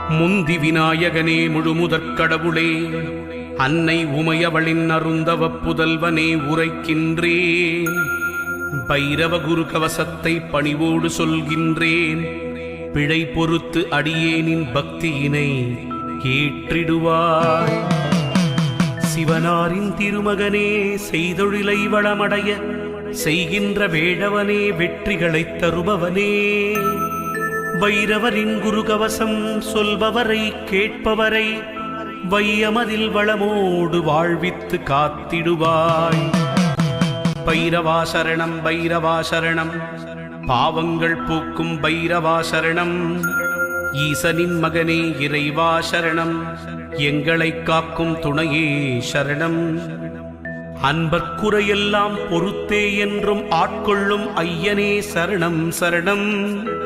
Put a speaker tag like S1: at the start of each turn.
S1: முந்தி விநாயகனே முழுமுதற் கடவுளே, அன்னை உமையவளின் அருந்தவ புதல்வனே உரைக்கின்றேன். பைரவ குரு கவசத்தை பணிவோடு சொல்கின்றேன். பிழை பொறுத்து அடியேனின் பக்தியினை ஏற்றிடுவாய். சிவனாரின் திருமகனே, செய்தொழிலை வளமடைய செய்கின்ற வேடவனே, வெற்றிகளைத் தருபவனே, வைரவரின் குருகவசம் சொல்பவரை கேட்பவரை வையமதில் வளமோடு வாழ்வித்து காத்திடுவாய். பைரவாசரணம் பைரவாசரணம், பாவங்கள் போக்கும் பைரவாசரணம். ஈசனின் மகனே இறைவா சரணம், எங்களை காக்கும் துணையே சரணம். அன்பர்க்குறையெல்லாம் பொறுத்தே என்றும் ஆட்கொள்ளும் ஐயனே சரணம் சரணம்.